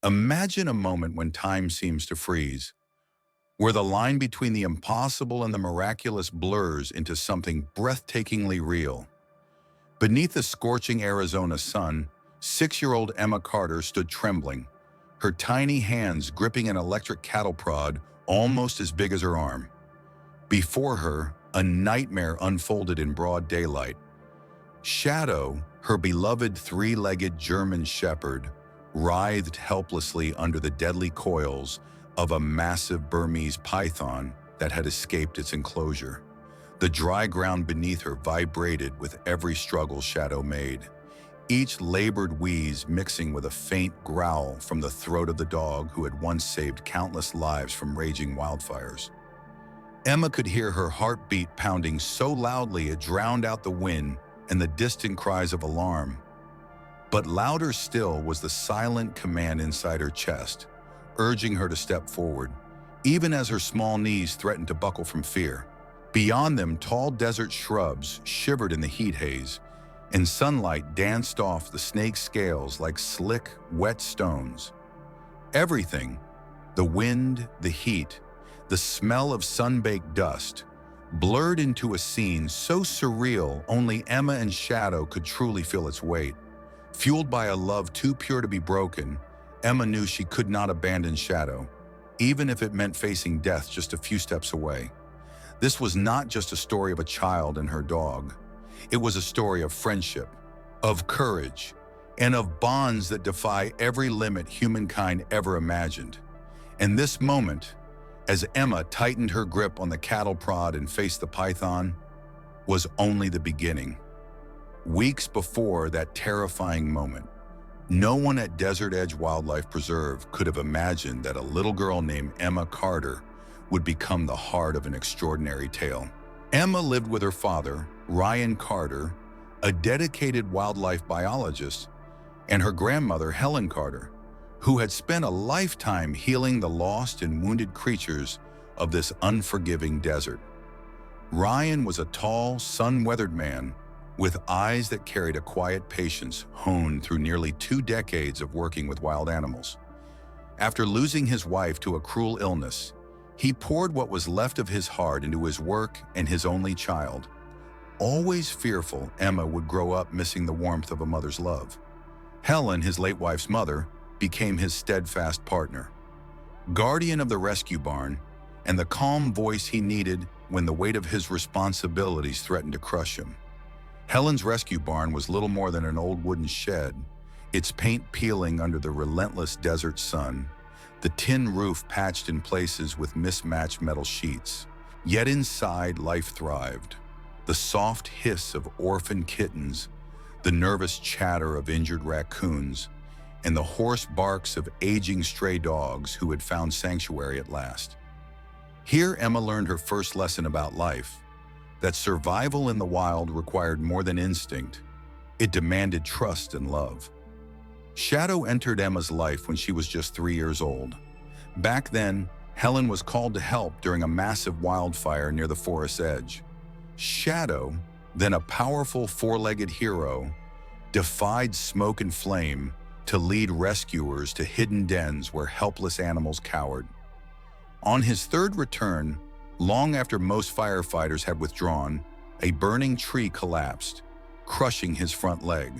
Imagine a moment when time seems to freeze, where the line between the impossible and the miraculous blurs into something breathtakingly real. Beneath the scorching Arizona sun, 6-year-old Emma Carter stood trembling, her tiny hands gripping an electric cattle prod almost as big as her arm. Before her, a nightmare unfolded in broad daylight. Shadow, her beloved three-legged German shepherd, writhed helplessly under the deadly coils of a massive Burmese python that had escaped its enclosure. The dry ground beneath her vibrated with every struggle Shadow made, each labored wheeze mixing with a faint growl from the throat of the dog who had once saved countless lives from raging wildfires. Emma could hear her heartbeat pounding so loudly it drowned out the wind and the distant cries of alarm. But louder still was the silent command inside her chest, urging her to step forward, even as her small knees threatened to buckle from fear. Beyond them, tall desert shrubs shivered in the heat haze, and sunlight danced off the snake's scales like slick, wet stones. Everything, the wind, the heat, the smell of sun-baked dust, blurred into a scene so surreal only Emma and Shadow could truly feel its weight. Fueled by a love too pure to be broken, Emma knew she could not abandon Shadow, even if it meant facing death just a few steps away. This was not just a story of a child and her dog. It was a story of friendship, of courage, and of bonds that defy every limit humankind ever imagined. And this moment, as Emma tightened her grip on the cattle prod and faced the python, was only the beginning. Weeks before that terrifying moment, no one at Desert Edge Wildlife Preserve could have imagined that a little girl named Emma Carter would become the heart of an extraordinary tale. Emma lived with her father, Ryan Carter, a dedicated wildlife biologist, and her grandmother, Helen Carter, who had spent a lifetime healing the lost and wounded creatures of this unforgiving desert. Ryan was a tall, sun-weathered man with eyes that carried a quiet patience honed through nearly 2 decades of working with wild animals. After losing his wife to a cruel illness, he poured what was left of his heart into his work and his only child. Always fearful Emma would grow up missing the warmth of a mother's love, Helen, his late wife's mother, became his steadfast partner, guardian of the rescue barn, and the calm voice he needed when the weight of his responsibilities threatened to crush him. Helen's rescue barn was little more than an old wooden shed, its paint peeling under the relentless desert sun, the tin roof patched in places with mismatched metal sheets. Yet inside, life thrived. The soft hiss of orphan kittens, the nervous chatter of injured raccoons, and the hoarse barks of aging stray dogs who had found sanctuary at last. Here, Emma learned her first lesson about life, that survival in the wild required more than instinct. It demanded trust and love. Shadow entered Emma's life when she was just 3 years old. Back then, Helen was called to help during a massive wildfire near the forest's edge. Shadow, then a powerful 4-legged hero, defied smoke and flame to lead rescuers to hidden dens where helpless animals cowered. On his third return, long after most firefighters had withdrawn, a burning tree collapsed, crushing his front leg.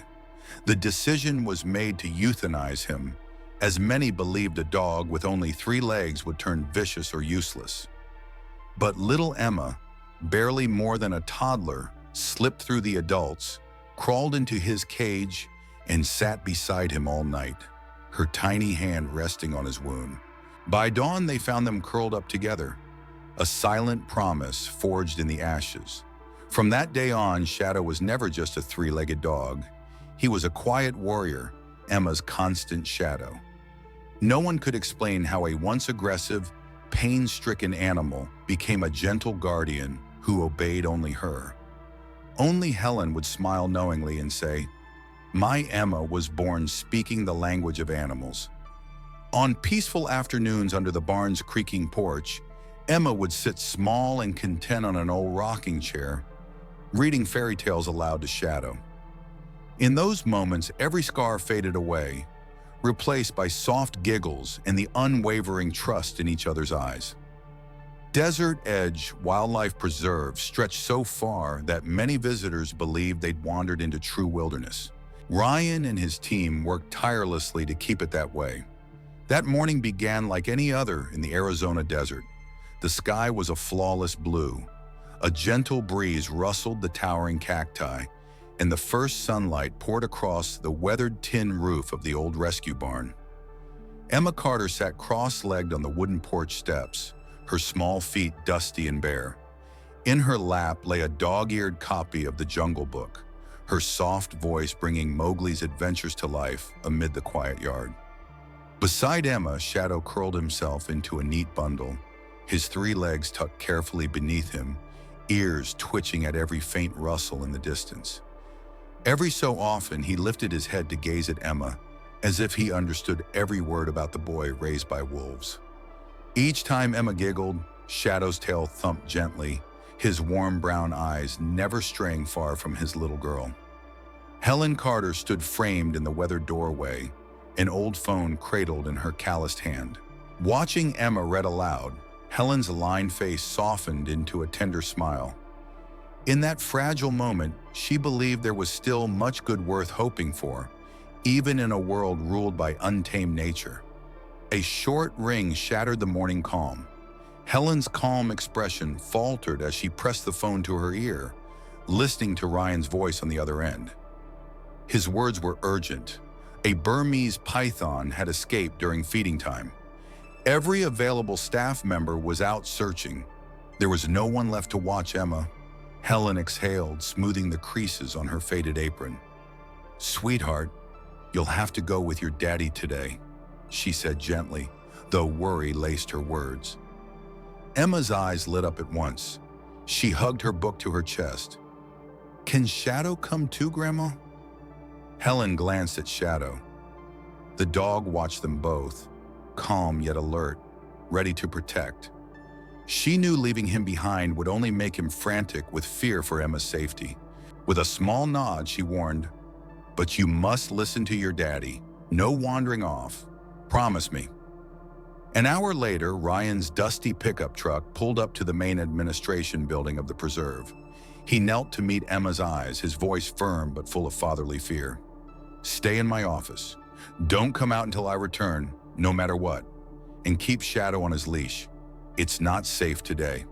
The decision was made to euthanize him, as many believed a dog with only 3 legs would turn vicious or useless. But little Emma, barely more than a toddler, slipped through the adults, crawled into his cage, and sat beside him all night, her tiny hand resting on his wound. By dawn, they found them curled up together, a silent promise forged in the ashes. From that day on, Shadow was never just a 3-legged dog. He was a quiet warrior, Emma's constant shadow. No one could explain how a once aggressive, pain-stricken animal became a gentle guardian who obeyed only her. Only Helen would smile knowingly and say, "My Emma was born speaking the language of animals." On peaceful afternoons under the barn's creaking porch, Emma would sit small and content on an old rocking chair, reading fairy tales aloud to Shadow. In those moments, every scar faded away, replaced by soft giggles and the unwavering trust in each other's eyes. Desert Edge Wildlife Preserve stretched so far that many visitors believed they'd wandered into true wilderness. Ryan and his team worked tirelessly to keep it that way. That morning began like any other in the Arizona desert. The sky was a flawless blue. A gentle breeze rustled the towering cacti, and the first sunlight poured across the weathered tin roof of the old rescue barn. Emma Carter sat cross-legged on the wooden porch steps, her small feet dusty and bare. In her lap lay a dog-eared copy of the Jungle Book, her soft voice bringing Mowgli's adventures to life amid the quiet yard. Beside Emma, Shadow curled himself into a neat bundle, his 3 legs tucked carefully beneath him, ears twitching at every faint rustle in the distance. Every so often, he lifted his head to gaze at Emma, as if he understood every word about the boy raised by wolves. Each time Emma giggled, Shadow's tail thumped gently, his warm brown eyes never straying far from his little girl. Helen Carter stood framed in the weathered doorway, an old phone cradled in her calloused hand. Watching Emma read aloud, Helen's lined face softened into a tender smile. In that fragile moment, she believed there was still much good worth hoping for, even in a world ruled by untamed nature. A short ring shattered the morning calm. Helen's calm expression faltered as she pressed the phone to her ear, listening to Ryan's voice on the other end. His words were urgent. A Burmese python had escaped during feeding time. Every available staff member was out searching. There was no one left to watch Emma. Helen exhaled, smoothing the creases on her faded apron. "Sweetheart, you'll have to go with your daddy today," she said gently, though worry laced her words. Emma's eyes lit up at once. She hugged her book to her chest. "Can Shadow come too, Grandma?" Helen glanced at Shadow. The dog watched them both, calm yet alert, ready to protect. She knew leaving him behind would only make him frantic with fear for Emma's safety. With a small nod, she warned, "But you must listen to your daddy. No wandering off. Promise me." An hour later, Ryan's dusty pickup truck pulled up to the main administration building of the preserve. He knelt to meet Emma's eyes, his voice firm but full of fatherly fear. "Stay in my office. Don't come out until I return, no matter what. And keep Shadow on his leash. It's not safe today."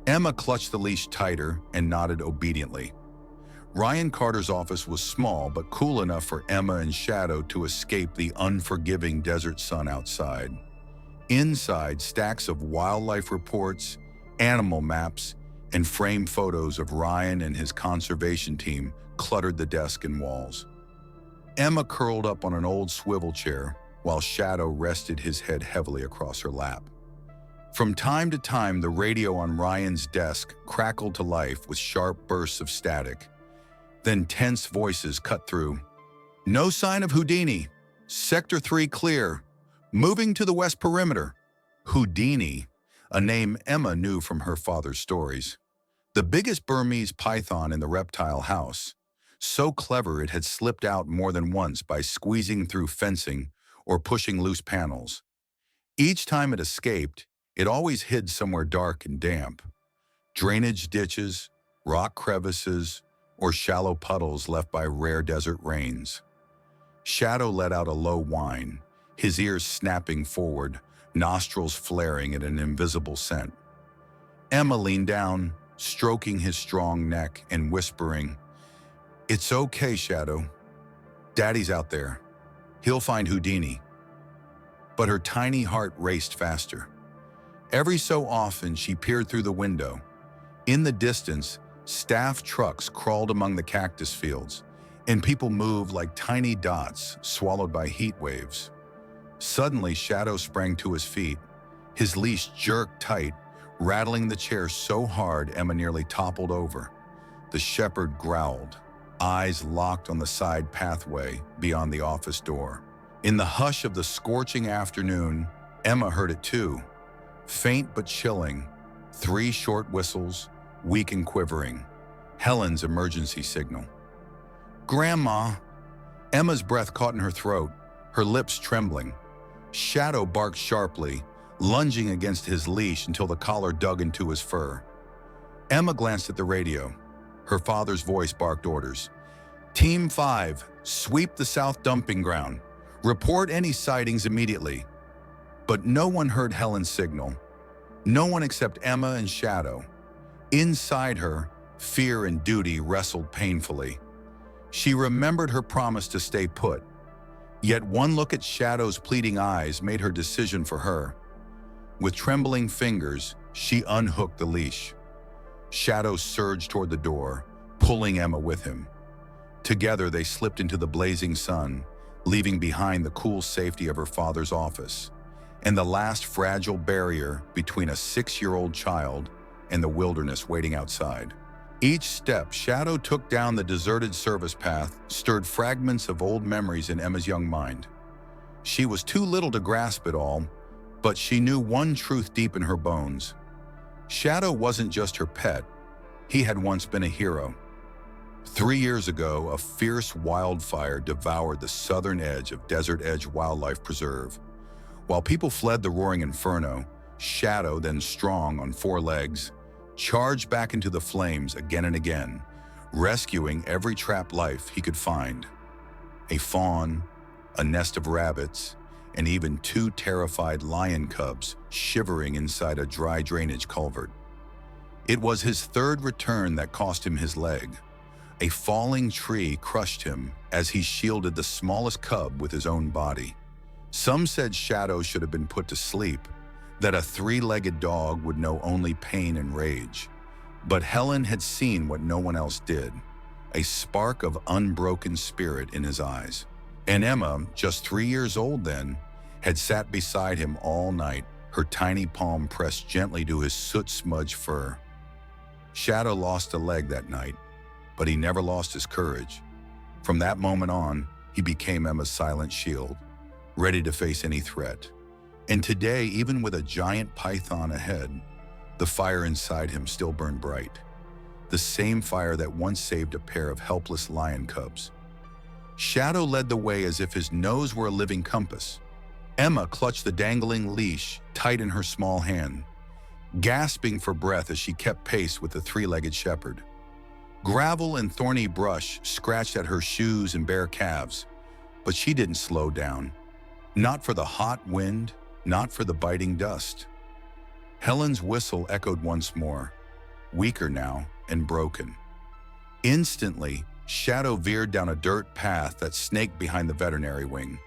Emma clutched the leash tighter and nodded obediently. Ryan Carter's office was small but cool enough for Emma and Shadow to escape the unforgiving desert sun outside. Inside, stacks of wildlife reports, animal maps, and framed photos of Ryan and his conservation team cluttered the desk and walls. Emma curled up on an old swivel chair, while Shadow rested his head heavily across her lap. From time to time, the radio on Ryan's desk crackled to life with sharp bursts of static. Then tense voices cut through. "No sign of Houdini. Sector 3 clear. Moving to the west perimeter." Houdini, a name Emma knew from her father's stories. The biggest Burmese python in the reptile house. So clever it had slipped out more than once by squeezing through fencing or pushing loose panels. Each time it escaped, it always hid somewhere dark and damp. Drainage ditches, rock crevices, or shallow puddles left by rare desert rains. Shadow let out a low whine, his ears snapping forward, nostrils flaring at an invisible scent. Emma leaned down, stroking his strong neck and whispering, "It's okay, Shadow. Daddy's out there. He'll find Houdini." But her tiny heart raced faster. Every so often, she peered through the window. In the distance, staff trucks crawled among the cactus fields, and people moved like tiny dots swallowed by heat waves. Suddenly, Shadow sprang to his feet. His leash jerked tight, rattling the chair so hard Emma nearly toppled over. The shepherd growled, eyes locked on the side pathway beyond the office door. In the hush of the scorching afternoon, Emma heard it too. Faint but chilling, 3 short whistles, weak and quivering. Helen's emergency signal. "Grandma!" Emma's breath caught in her throat. her lips trembling. Shadow barked sharply, lunging against his leash until the collar dug into his fur. Emma glanced at the radio. Her father's voice barked orders. Team 5, sweep the south dumping ground. Report any sightings immediately. But no one heard Helen's signal. No one except Emma and Shadow. Inside her, fear and duty wrestled painfully. She remembered her promise to stay put. Yet one look at Shadow's pleading eyes made her decision for her. With trembling fingers, she unhooked the leash. Shadow surged toward the door, pulling Emma with him. Together they slipped into the blazing sun, leaving behind the cool safety of her father's office, and the last fragile barrier between a 6-year-old child and the wilderness waiting outside. Each step Shadow took down the deserted service path stirred fragments of old memories in Emma's young mind. She was too little to grasp it all, but she knew one truth deep in her bones. Shadow wasn't just her pet. He had once been a hero. 3 years ago, a fierce wildfire devoured the southern edge of Desert Edge Wildlife Preserve. While people fled the roaring inferno, Shadow, then strong on 4 legs, charged back into the flames again and again, rescuing every trapped life he could find. A fawn, a nest of rabbits, and even 2 terrified lion cubs shivering inside a dry drainage culvert. It was his 3rd return that cost him his leg. A falling tree crushed him as he shielded the smallest cub with his own body. Some said Shadow should have been put to sleep, that a 3-legged dog would know only pain and rage. But Helen had seen what no one else did, a spark of unbroken spirit in his eyes. And Emma, just 3 years old then, had sat beside him all night, her tiny palm pressed gently to his soot-smudged fur. Shadow lost a leg that night, but he never lost his courage. From that moment on, he became Emma's silent shield, ready to face any threat. And today, even with a giant python ahead, the fire inside him still burned bright. The same fire that once saved a pair of helpless lion cubs. Shadow led the way as if his nose were a living compass. Emma clutched the dangling leash tight in her small hand, gasping for breath as she kept pace with the 3-legged shepherd. Gravel and thorny brush scratched at her shoes and bare calves, but she didn't slow down. Not for the hot wind, not for the biting dust. Helen's whistle echoed once more, weaker now and broken. Instantly, Shadow veered down a dirt path that snaked behind the veterinary wing.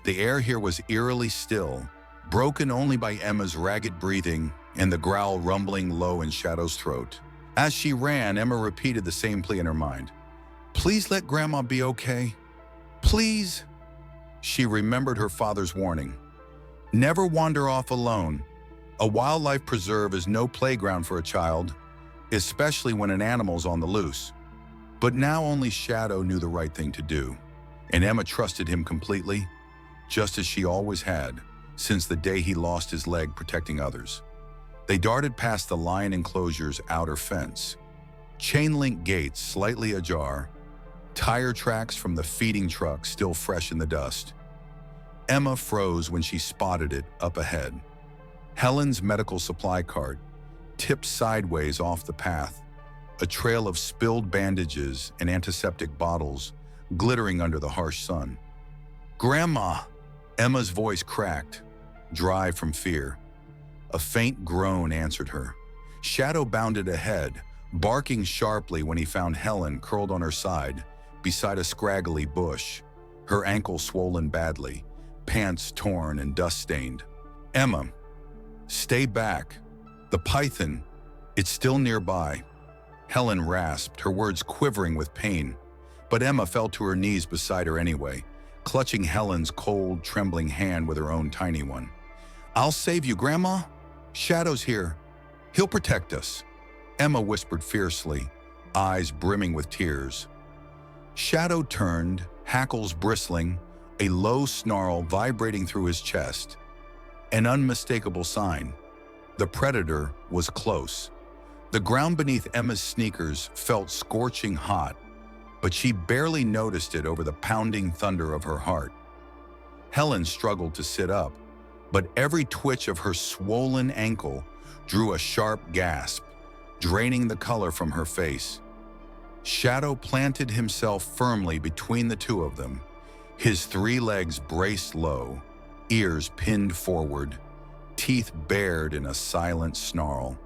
The air here was eerily still, broken only by Emma's ragged breathing and the growl rumbling low in Shadow's throat. As she ran, Emma repeated the same plea in her mind. Please let Grandma be okay. Please. She remembered her father's warning. Never wander off alone. A wildlife preserve is no playground for a child, especially when an animal's on the loose. But now only Shadow knew the right thing to do, and Emma trusted him completely, just as she always had, since the day he lost his leg protecting others. They darted past the lion enclosure's outer fence, chain-link gates slightly ajar, tire tracks from the feeding truck still fresh in the dust. Emma froze when she spotted it up ahead. Helen's medical supply cart, tipped sideways off the path, a trail of spilled bandages and antiseptic bottles glittering under the harsh sun. Grandma! Emma's voice cracked, dry from fear. A faint groan answered her. Shadow bounded ahead, barking sharply when he found Helen curled on her side beside a scraggly bush, her ankle swollen badly, pants torn and dust-stained. Emma, stay back. The python, it's still nearby. Helen rasped, her words quivering with pain, but Emma fell to her knees beside her anyway, clutching Helen's cold, trembling hand with her own tiny one. I'll save you, Grandma. Shadow's here. He'll protect us, Emma whispered fiercely, eyes brimming with tears. Shadow turned, hackles bristling, a low snarl vibrating through his chest. An unmistakable sign. The predator was close. The ground beneath Emma's sneakers felt scorching hot, but she barely noticed it over the pounding thunder of her heart. Helen struggled to sit up, but every twitch of her swollen ankle drew a sharp gasp, draining the color from her face. Shadow planted himself firmly between the two of them, his 3 legs braced low, ears pinned forward, teeth bared in a silent snarl.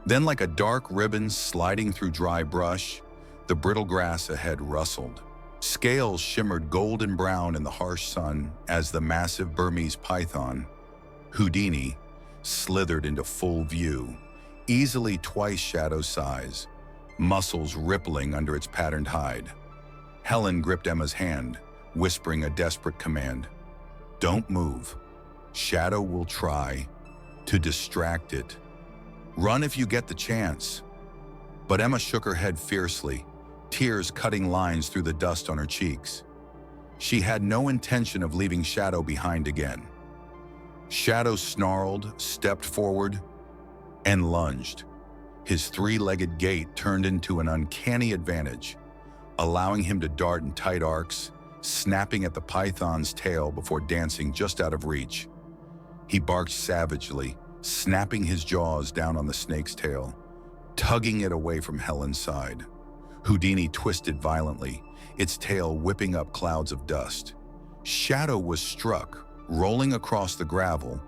Then, like a dark ribbon sliding through dry brush, the brittle grass ahead rustled. Scales shimmered golden brown in the harsh sun as the massive Burmese python, Houdini, slithered into full view, easily twice Shadow's size, muscles rippling under its patterned hide. Helen gripped Emma's hand, whispering a desperate command. "Don't move. Shadow will try to distract it. Run if you get the chance." But Emma shook her head fiercely, tears cutting lines through the dust on her cheeks. She had no intention of leaving Shadow behind again. Shadow snarled, stepped forward, and lunged. His 3-legged gait turned into an uncanny advantage, allowing him to dart in tight arcs, snapping at the python's tail before dancing just out of reach. He barked savagely, snapping his jaws down on the snake's tail, tugging it away from Helen's side. Houdini twisted violently, its tail whipping up clouds of dust. Shadow was struck, rolling across the gravel,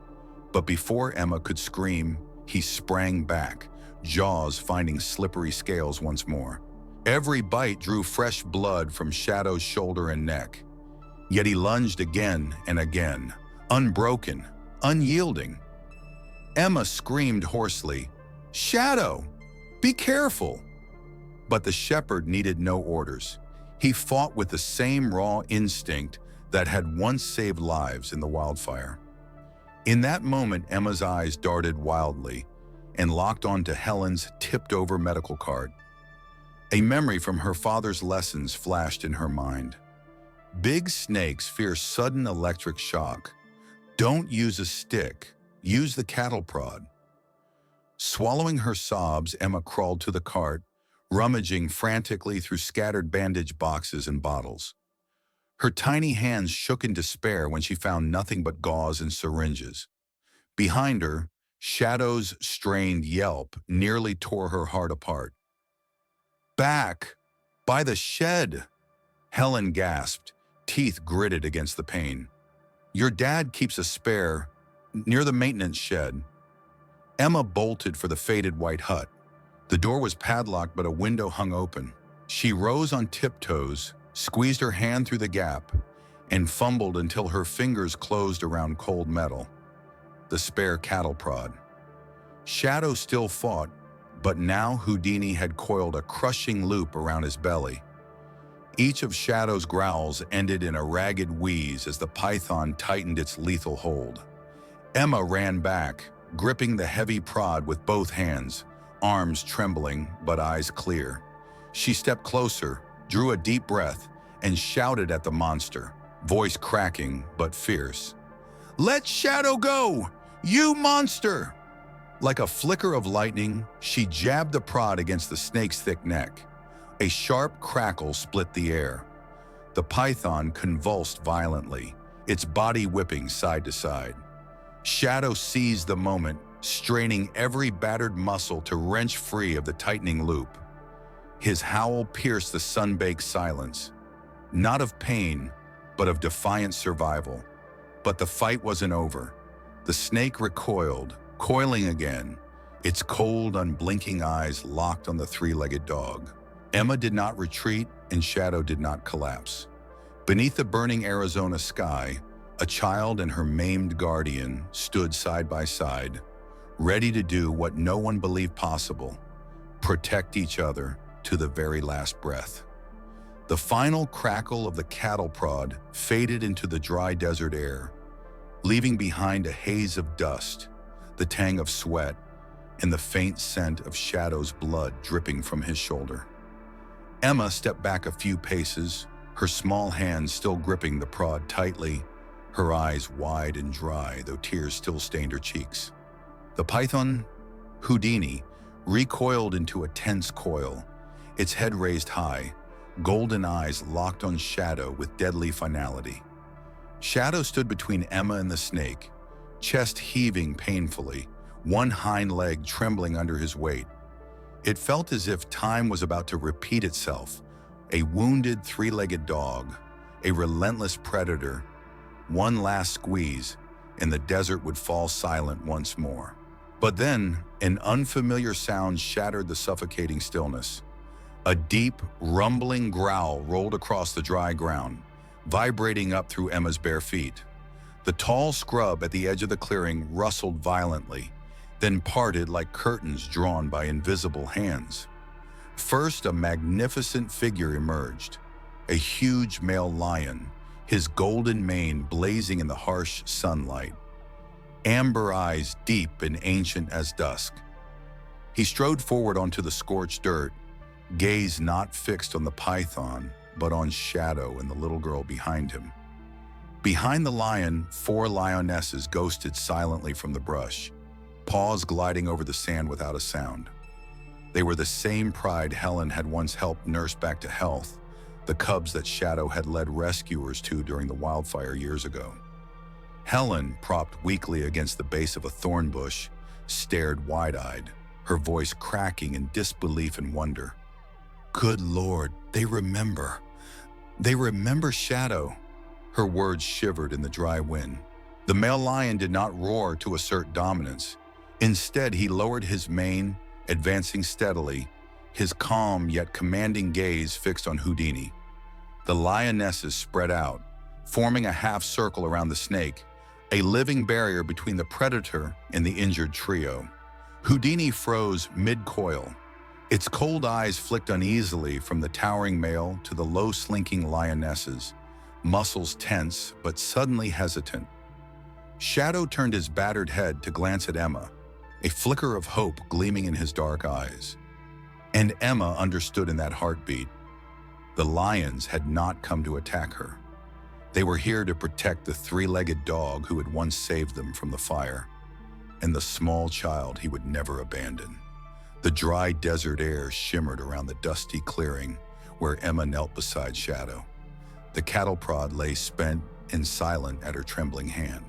but before Emma could scream, he sprang back, jaws finding slippery scales once more. Every bite drew fresh blood from Shadow's shoulder and neck. Yet he lunged again and again, unbroken, unyielding. Emma screamed hoarsely, "Shadow, be careful!" But the shepherd needed no orders. He fought with the same raw instinct that had once saved lives in the wildfire. In that moment, Emma's eyes darted wildly and locked onto Helen's tipped-over medical cart. A memory from her father's lessons flashed in her mind. Big snakes fear sudden electric shock. Don't use a stick, use the cattle prod. Swallowing her sobs, Emma crawled to the cart, rummaging frantically through scattered bandage boxes and bottles. Her tiny hands shook in despair when she found nothing but gauze and syringes. Behind her, Shadow's strained yelp nearly tore her heart apart. "Back! By the shed!" Helen gasped, teeth gritted against the pain. "Your dad keeps a spare near the maintenance shed." Emma bolted for the faded white hut. The door was padlocked, but a window hung open. She rose on tiptoes, squeezed her hand through the gap, and fumbled until her fingers closed around cold metal. The spare cattle prod. Shadow still fought, but now Houdini had coiled a crushing loop around his belly. Each of Shadow's growls ended in a ragged wheeze as the python tightened its lethal hold. Emma ran back, gripping the heavy prod with both hands, arms trembling but eyes clear. She stepped closer, drew a deep breath, and shouted at the monster, voice cracking but fierce. "Let Shadow go! You monster!" Like a flicker of lightning, she jabbed the prod against the snake's thick neck. A sharp crackle split the air. The python convulsed violently, its body whipping side to side. Shadow seized the moment, straining every battered muscle to wrench free of the tightening loop. His howl pierced the sun-baked silence, not of pain, but of defiant survival. But the fight wasn't over. The snake recoiled, coiling again, its cold, unblinking eyes locked on the 3-legged dog. Emma did not retreat, and Shadow did not collapse. Beneath the burning Arizona sky, a child and her maimed guardian stood side by side, ready to do what no one believed possible: protect each other to the very last breath. The final crackle of the cattle prod faded into the dry desert air, leaving behind a haze of dust, the tang of sweat, and the faint scent of Shadow's blood dripping from his shoulder. Emma stepped back a few paces, her small hands still gripping the prod tightly, her eyes wide and dry, though tears still stained her cheeks. The python, Houdini, recoiled into a tense coil, its head raised high, golden eyes locked on Shadow with deadly finality. Shadow stood between Emma and the snake, chest heaving painfully, one hind leg trembling under his weight. It felt as if time was about to repeat itself. A wounded three-legged dog, a relentless predator, one last squeeze, and the desert would fall silent once more. But then, an unfamiliar sound shattered the suffocating stillness. A deep, rumbling growl rolled across the dry ground, vibrating up through Emma's bare feet. The tall scrub at the edge of the clearing rustled violently, then parted like curtains drawn by invisible hands. First, a magnificent figure emerged, a huge male lion, his golden mane blazing in the harsh sunlight, amber eyes deep and ancient as dusk. He strode forward onto the scorched dirt, gaze not fixed on the python, but on Shadow and the little girl behind him. Behind the lion, 4 lionesses ghosted silently from the brush, paws gliding over the sand without a sound. They were the same pride Helen had once helped nurse back to health, the cubs that Shadow had led rescuers to during the wildfire years ago. Helen, propped weakly against the base of a thorn bush, stared wide-eyed, her voice cracking in disbelief and wonder. "Good Lord, they remember. They remember Shadow." Her words shivered in the dry wind. The male lion did not roar to assert dominance. Instead, he lowered his mane, advancing steadily, his calm yet commanding gaze fixed on Houdini. The lionesses spread out, forming a half circle around the snake, a living barrier between the predator and the injured trio. Houdini froze mid-coil. Its cold eyes flicked uneasily from the towering male to the low-slinking lionesses, muscles tense but suddenly hesitant. Shadow turned his battered head to glance at Emma, a flicker of hope gleaming in his dark eyes. And Emma understood in that heartbeat. The lions had not come to attack her. They were here to protect the 3-legged dog who had once saved them from the fire, and the small child he would never abandon. The dry desert air shimmered around the dusty clearing where Emma knelt beside Shadow. The cattle prod lay spent and silent at her trembling hand.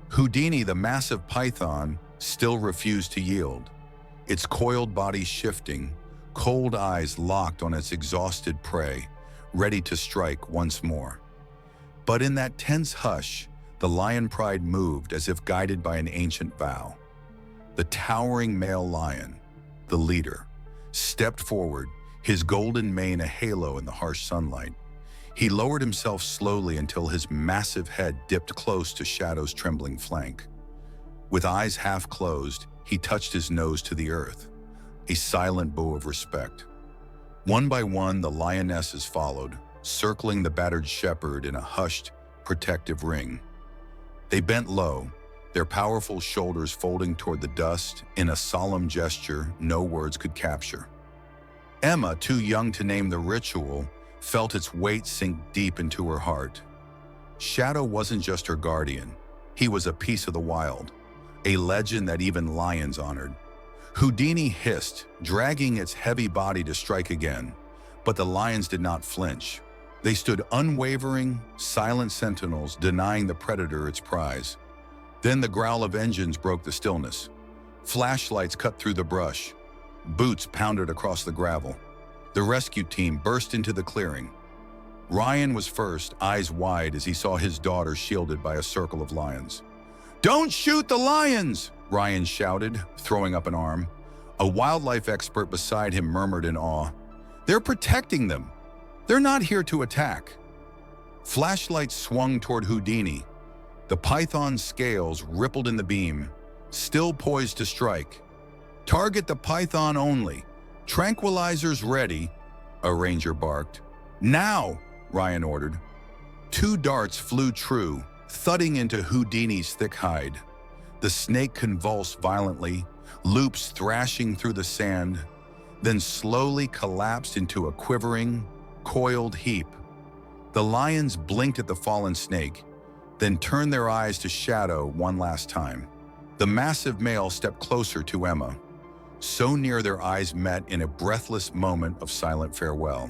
Houdini, the massive python, still refused to yield, its coiled body shifting, cold eyes locked on its exhausted prey, ready to strike once more. But in that tense hush, the lion pride moved as if guided by an ancient vow. The towering male lion, the leader, stepped forward, his golden mane a halo in the harsh sunlight. He lowered himself slowly until his massive head dipped close to Shadow's trembling flank. With eyes half closed, he touched his nose to the earth, a silent bow of respect. One by one, the lionesses followed, circling the battered shepherd in a hushed, protective ring. They bent low, their powerful shoulders folding toward the dust in a solemn gesture no words could capture. Emma, too young to name the ritual, felt its weight sink deep into her heart. Shadow wasn't just her guardian. He was a piece of the wild, a legend that even lions honored. Houdini hissed, dragging its heavy body to strike again, but the lions did not flinch. They stood unwavering, silent sentinels denying the predator its prize. Then the growl of engines broke the stillness. Flashlights cut through the brush. Boots pounded across the gravel. The rescue team burst into the clearing. Ryan was first, eyes wide as he saw his daughter shielded by a circle of lions. "Don't shoot the lions!" Ryan shouted, throwing up an arm. A wildlife expert beside him murmured in awe. "They're protecting them. They're not here to attack." Flashlights swung toward Houdini. The python's scales rippled in the beam, still poised to strike. "Target the python only. Tranquilizers ready," a ranger barked. "Now!" Ryan ordered. 2 darts flew true, thudding into Houdini's thick hide. The snake convulsed violently, loops thrashing through the sand, then slowly collapsed into a quivering, coiled heap. The lions blinked at the fallen snake, then turned their eyes to Shadow one last time. The massive male stepped closer to Emma. So near their eyes met in a breathless moment of silent farewell.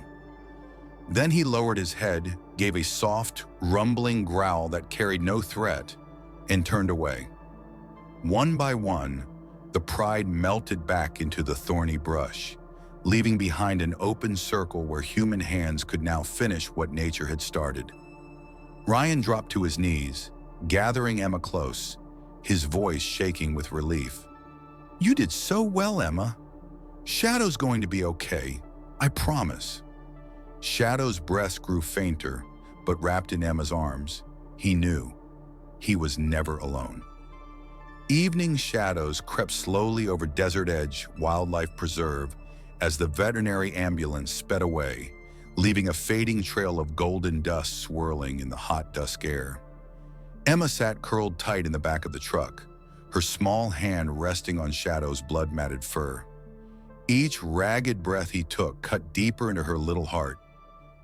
Then he lowered his head, gave a soft, rumbling growl that carried no threat, and turned away. One by one, the pride melted back into the thorny brush, leaving behind an open circle where human hands could now finish what nature had started. Ryan dropped to his knees, gathering Emma close, his voice shaking with relief. "You did so well, Emma. Shadow's going to be okay, I promise." Shadow's breath grew fainter, but wrapped in Emma's arms, he knew he was never alone. Evening shadows crept slowly over Desert Edge Wildlife Preserve as the veterinary ambulance sped away, leaving a fading trail of golden dust swirling in the hot dusk air. Emma sat curled tight in the back of the truck, her small hand resting on Shadow's blood-matted fur. Each ragged breath he took cut deeper into her little heart,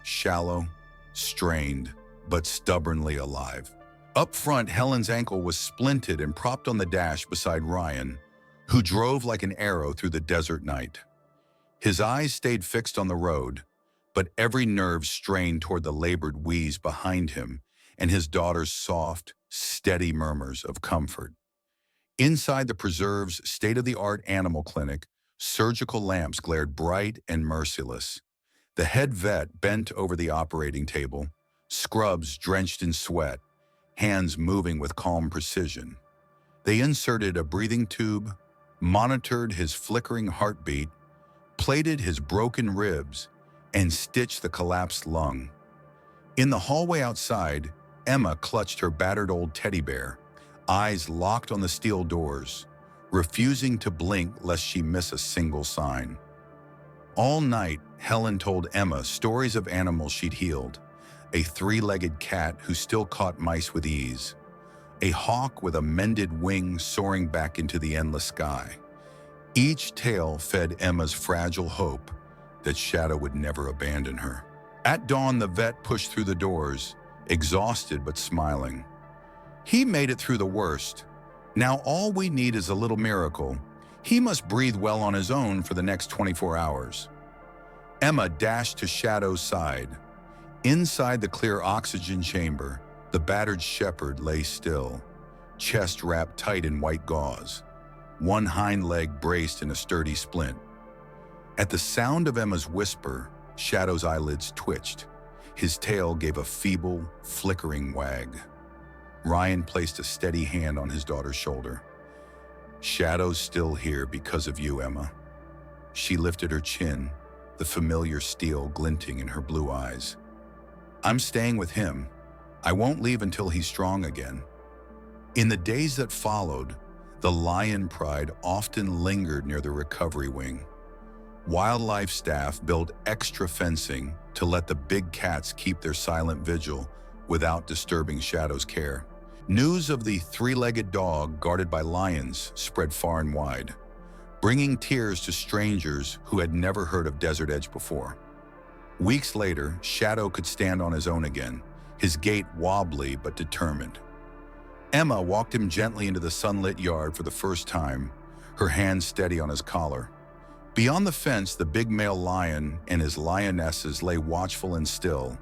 shallow, strained, but stubbornly alive. Up front, Helen's ankle was splinted and propped on the dash beside Ryan, who drove like an arrow through the desert night. His eyes stayed fixed on the road, but every nerve strained toward the labored wheeze behind him and his daughter's soft, steady murmurs of comfort. Inside the preserve's state-of-the-art animal clinic, surgical lamps glared bright and merciless. The head vet bent over the operating table, scrubs drenched in sweat, hands moving with calm precision. They inserted a breathing tube, monitored his flickering heartbeat, plated his broken ribs, and stitched the collapsed lung. In the hallway outside, Emma clutched her battered old teddy bear, eyes locked on the steel doors, refusing to blink lest she miss a single sign. All night, Helen told Emma stories of animals she'd healed: a three-legged cat who still caught mice with ease, a hawk with a mended wing soaring back into the endless sky. Each tale fed Emma's fragile hope that Shadow would never abandon her. At dawn, the vet pushed through the doors, exhausted but smiling. "He made it through the worst. Now all we need is a little miracle. He must breathe well on his own for the next 24 hours. Emma dashed to Shadow's side. Inside the clear oxygen chamber, the battered shepherd lay still, chest wrapped tight in white gauze, one hind leg braced in a sturdy splint. At the sound of Emma's whisper, Shadow's eyelids twitched. His tail gave a feeble, flickering wag. Ryan placed a steady hand on his daughter's shoulder. "Shadow's still here because of you, Emma." She lifted her chin, the familiar steel glinting in her blue eyes. "I'm staying with him. I won't leave until he's strong again." In the days that followed, the lion pride often lingered near the recovery wing. Wildlife staff built extra fencing to let the big cats keep their silent vigil without disturbing Shadow's care. News of the three-legged dog guarded by lions spread far and wide, bringing tears to strangers who had never heard of Desert Edge before. Weeks later, Shadow could stand on his own again, his gait wobbly but determined. Emma walked him gently into the sunlit yard for the first time, her hand steady on his collar. Beyond the fence, the big male lion and his lionesses lay watchful and still,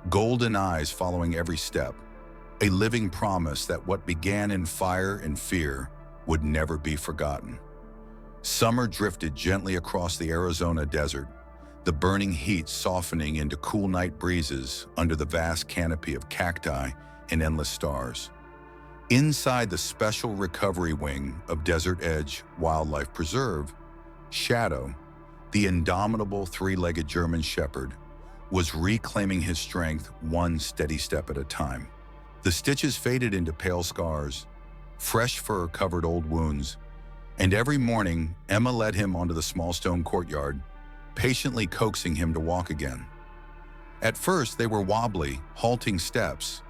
golden eyes following every step, a living promise that what began in fire and fear would never be forgotten. Summer drifted gently across the Arizona desert, the burning heat softening into cool night breezes under the vast canopy of cacti and endless stars. Inside the special recovery wing of Desert Edge Wildlife Preserve, Shadow, the indomitable three-legged German shepherd, was reclaiming his strength one steady step at a time. The stitches faded into pale scars, fresh fur covered old wounds, and every morning Emma led him onto the small stone courtyard, patiently coaxing him to walk again. At first they were wobbly, halting steps,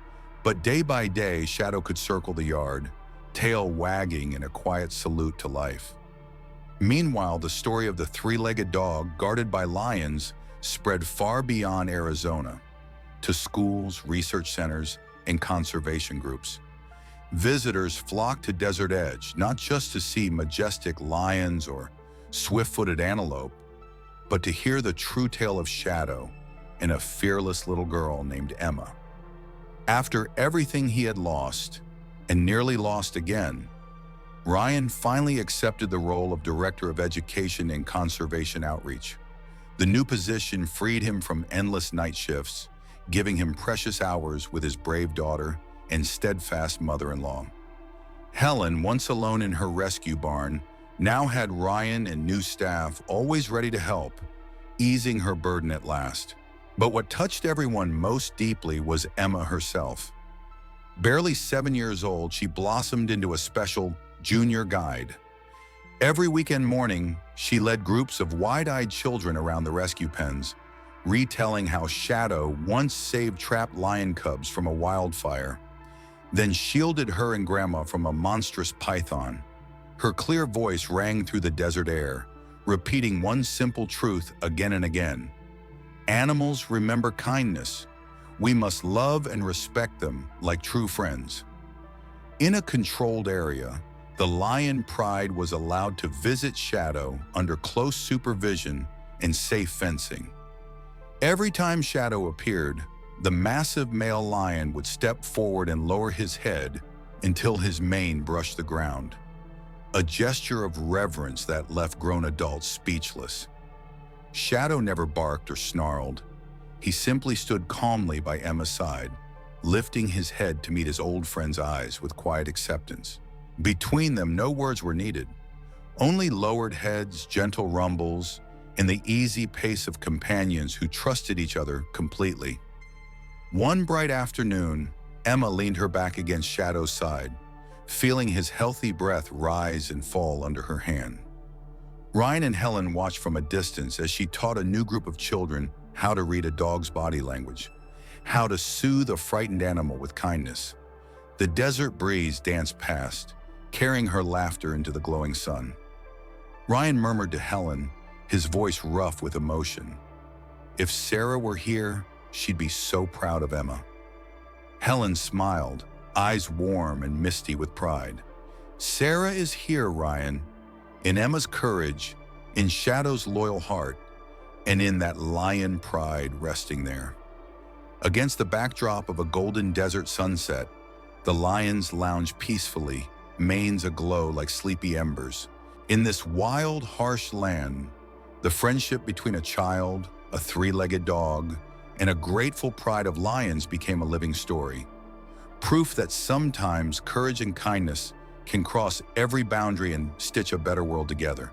but day by day Shadow could circle the yard, tail wagging in a quiet salute to life. Meanwhile, the story of the three-legged dog guarded by lions spread far beyond Arizona, to schools, research centers, and conservation groups. Visitors flocked to Desert Edge not just to see majestic lions or swift-footed antelope, but to hear the true tale of Shadow in a fearless little girl named Emma. After everything he had lost, and nearly lost again, Ryan finally accepted the role of Director of Education and Conservation Outreach. The new position freed him from endless night shifts, giving him precious hours with his brave daughter and steadfast mother-in-law. Helen, once alone in her rescue barn, now had Ryan and new staff always ready to help, easing her burden at last. But what touched everyone most deeply was Emma herself. Barely 7 years old, she blossomed into a special junior guide. Every weekend morning, she led groups of wide-eyed children around the rescue pens, retelling how Shadow once saved trapped lion cubs from a wildfire, then shielded her and Grandma from a monstrous python. Her clear voice rang through the desert air, repeating one simple truth again and again. Animals remember kindness. We must love and respect them like true friends. In a controlled area, the lion pride was allowed to visit Shadow under close supervision and safe fencing. Every time Shadow appeared, the massive male lion would step forward and lower his head until his mane brushed the ground, a gesture of reverence that left grown adults speechless. Shadow never barked or snarled. He simply stood calmly by Emma's side, lifting his head to meet his old friend's eyes with quiet acceptance. Between them, no words were needed. Only lowered heads, gentle rumbles, and the easy pace of companions who trusted each other completely. One bright afternoon, Emma leaned her back against Shadow's side, feeling his healthy breath rise and fall under her hand. Ryan and Helen watched from a distance as she taught a new group of children how to read a dog's body language, how to soothe a frightened animal with kindness. The desert breeze danced past, carrying her laughter into the glowing sun. Ryan murmured to Helen, his voice rough with emotion, "If Sarah were here, she'd be so proud of Emma." Helen smiled, eyes warm and misty with pride. "Sarah is here, Ryan, in Emma's courage, in Shadow's loyal heart, and in that lion pride resting there." Against the backdrop of a golden desert sunset, the lions lounged peacefully, manes aglow like sleepy embers. In this wild, harsh land, the friendship between a child, a three-legged dog, and a grateful pride of lions became a living story. Proof that sometimes courage and kindness can cross every boundary and stitch a better world together.